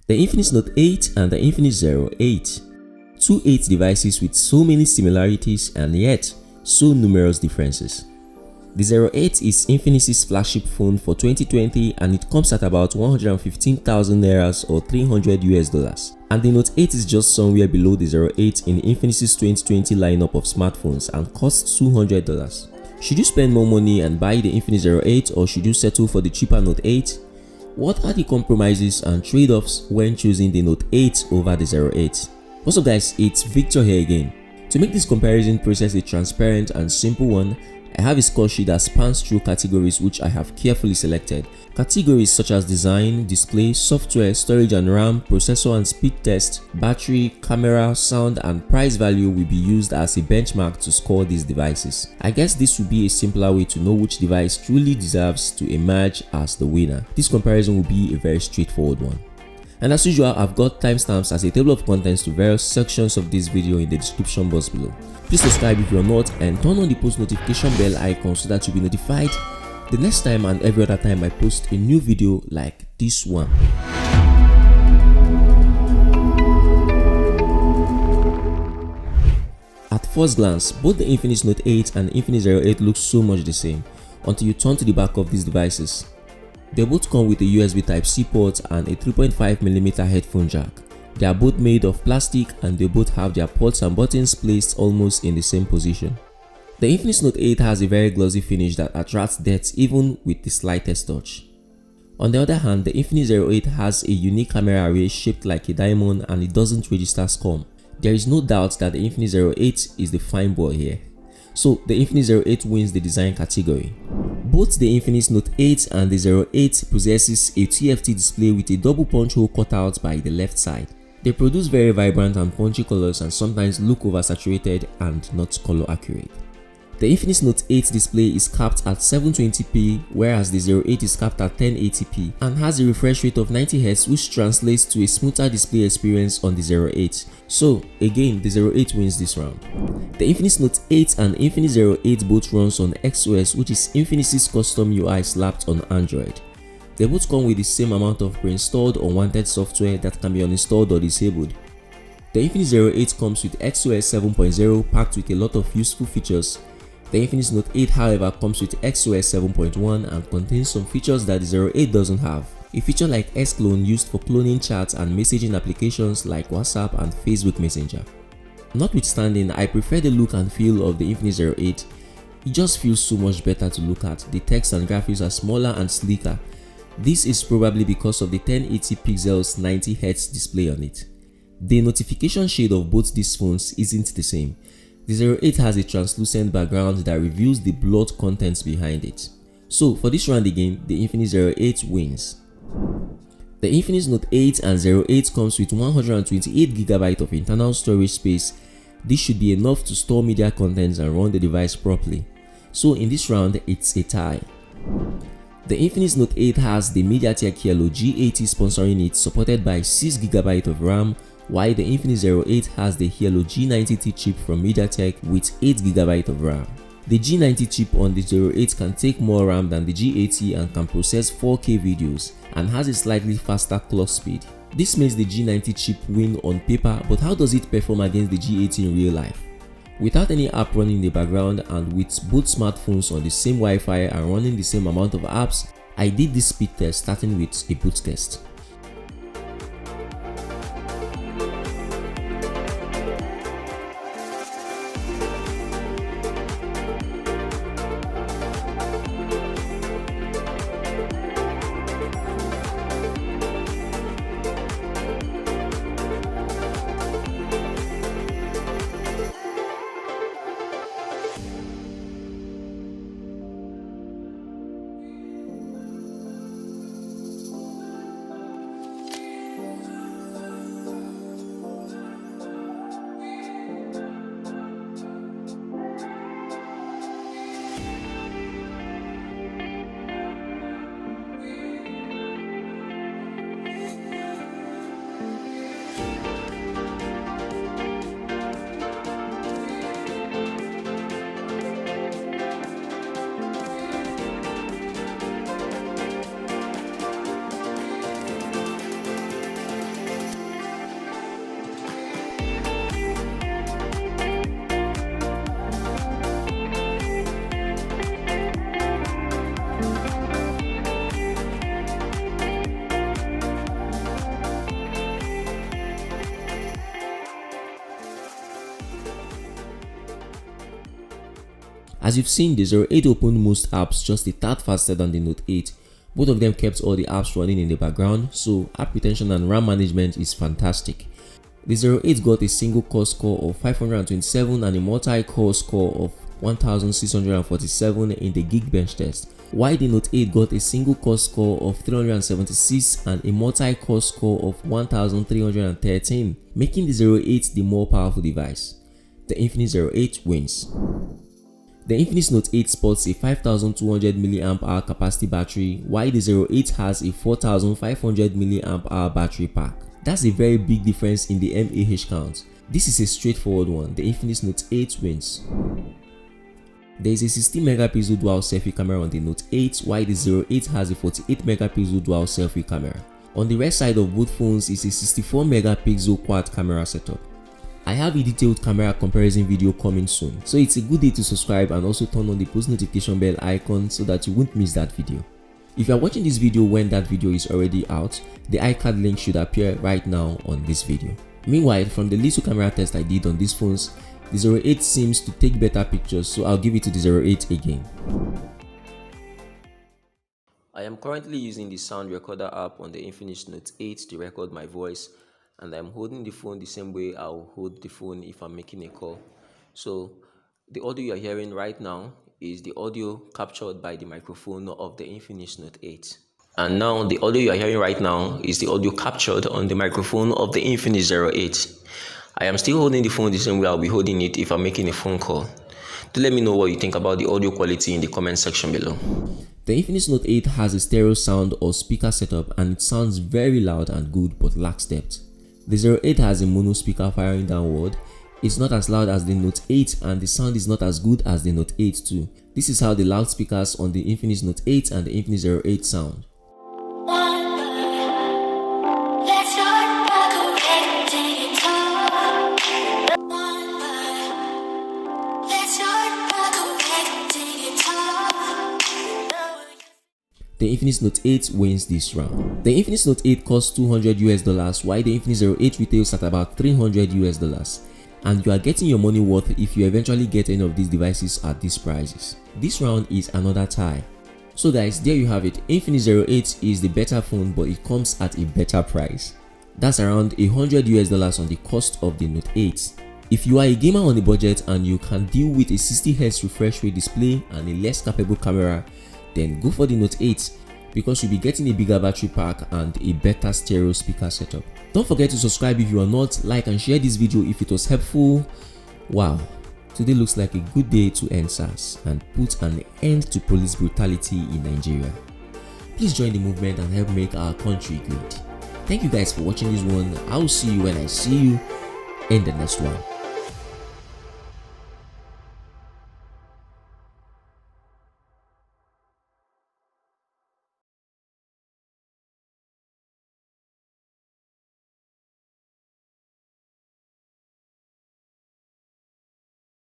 The Infinix Note 8 and the Infinix Zero 8. Two 8 devices with so many similarities and yet so numerous differences. The Zero 8 is Infinix's flagship phone for 2020 and it comes at about 115,000 Naira or $300. And the Note 8 is just somewhere below the Zero 8 in Infinix's 2020 lineup of smartphones and costs $200. Should you spend more money and buy the Infinix Zero 8 or should you settle for the cheaper Note 8? What are the compromises and trade-offs when choosing the Note 8 over the Zero 8? What's up guys, it's Victor here again. To make this comparison process a transparent and simple one, I have a score sheet that spans through categories which I have carefully selected. Categories such as design, display, software, storage and RAM, processor and speed test, battery, camera, sound and price value will be used as a benchmark to score these devices. I guess this would be a simpler way to know which device truly deserves to emerge as the winner. This comparison will be a very straightforward one. And as usual, I've got timestamps as a table of contents to various sections of this video in the description box below. Please subscribe if you're not and turn on the post notification bell icon so that you'll be notified the next time and every other time I post a new video like this one. At first glance, both the Infinix Note 8 and Infinix Zero 8 look so much the same until you turn to the back of these devices. They both come with a USB Type-C port and a 3.5mm headphone jack. They are both made of plastic and they both have their ports and buttons placed almost in the same position. The Infinix Note 8 has a very glossy finish that attracts depth even with the slightest touch. On the other hand, the Infinix Zero 8 has a unique camera array shaped like a diamond and it doesn't register scum. There is no doubt that the Infinix Zero 8 is the fine boy here. So the Infinix Zero 8 wins the design category. Both the Infinix Note 8 and the Zero 8 possesses a TFT display with a double punch hole cut out by the left side. They produce very vibrant and punchy colors and sometimes look oversaturated and not color accurate. The Infinix Note 8 display is capped at 720p whereas the Zero 8 is capped at 1080p and has a refresh rate of 90Hz which translates to a smoother display experience on the Zero 8. So again, the Zero 8 wins this round. The Infinix Note 8 and Infinix Zero 8 both runs on XOS, which is Infinix's custom UI slapped on Android. They both come with the same amount of pre-installed or unwanted software that can be uninstalled or disabled. The Infinix Zero 8 comes with XOS 7.0 packed with a lot of useful features. The Infinix Note 8 however comes with XOS 7.1 and contains some features that the Zero 8 doesn't have. A feature like S-Clone used for cloning chats and messaging applications like WhatsApp and Facebook Messenger. Notwithstanding, I prefer the look and feel of the Infinix Zero 8. It just feels so much better to look at. The text and graphics are smaller and sleeker. This is probably because of the 1080 pixels 90Hz display on it. The notification shade of both these phones isn't the same. The Zero 8 has a translucent background that reveals the blurred contents behind it. So for this round again, the Infinix Zero 8 wins. The Infinix Note 8 and Zero 8 comes with 128GB of internal storage space. This should be enough to store media contents and run the device properly. So in this round, it's a tie. The Infinix Note 8 has the MediaTek Helio G80 sponsoring it, supported by 6GB of RAM, while the Infinix Zero 8 has the Helio G90T chip from MediaTek with 8GB of RAM. The G90 chip on the Zero 8 can take more RAM than the G80 and can process 4K videos and has a slightly faster clock speed. This makes the G90 chip win on paper, but how does it perform against the G80 in real life? Without any app running in the background and with both smartphones on the same Wi-Fi and running the same amount of apps, I did this speed test starting with a boot test. As you've seen, the 08 opened most apps just a tad faster than the Note 8. Both of them kept all the apps running in the background, so app retention and RAM management is fantastic. The 08 got a single core score of 527 and a multi-core score of 1647 in the Geek bench test, while the Note 8 got a single core score of 376 and a multi-core score of 1313, making the 08 the more powerful device. The Infinix 08 wins. The Infinix Note 8 sports a 5200 mAh capacity battery, while the 08 has a 4500 mAh battery pack. That's a very big difference in the mAh count. This is a straightforward one. The Infinix Note 8 wins. There is a 16 megapixel dual selfie camera on the Note 8, while the 08 has a 48 megapixel dual selfie camera. On the right side of both phones is a 64 megapixel quad camera setup. I have a detailed camera comparison video coming soon, so it's a good day to subscribe and also turn on the post notification bell icon so that you won't miss that video. If you are watching this video when that video is already out, the iCard link should appear right now on this video. Meanwhile, from the little camera test I did on these phones, the 08 seems to take better pictures, so I'll give it to the 08 again. I am currently using the sound recorder app on the Infinix Note 8 to record my voice, and I'm holding the phone the same way I'll hold the phone if I'm making a call. So the audio you're hearing right now is the audio captured by the microphone of the Infinix Note 8. And now the audio you are hearing right now is the audio captured on the microphone of the Infinix 08. I am still holding the phone the same way I'll be holding it if I'm making a phone call. Do let me know what you think about the audio quality in the comment section below. The Infinix Note 8 has a stereo sound or speaker setup, and it sounds very loud and good but lacks depth. The 08 has a mono speaker firing downward. It's not as loud as the Note 8, and the sound is not as good as the Note 8 too. This is how the loudspeakers on the Infinix Note 8 and the Infinix 08 sound. The Infinix Note 8 wins this round. The Infinix Note 8 costs $200 while the Infinix 08 retails at about $300, and you are getting your money worth if you eventually get any of these devices at these prices. This round is another tie. So guys, there you have it. Infinix 08 is the better phone, but it comes at a better price. That's around $100 on the cost of the Note 8. If you are a gamer on a budget and you can deal with a 60Hz refresh rate display and a less capable camera, then go for the Note 8 because you'll be getting a bigger battery pack and a better stereo speaker setup. Don't forget to subscribe if you are not, like and share this video if it was helpful. Wow, today looks like a good day to end SARS and put an end to police brutality in Nigeria. Please join the movement and help make our country great. Thank you guys for watching this one. I will see you when I see you in the next one.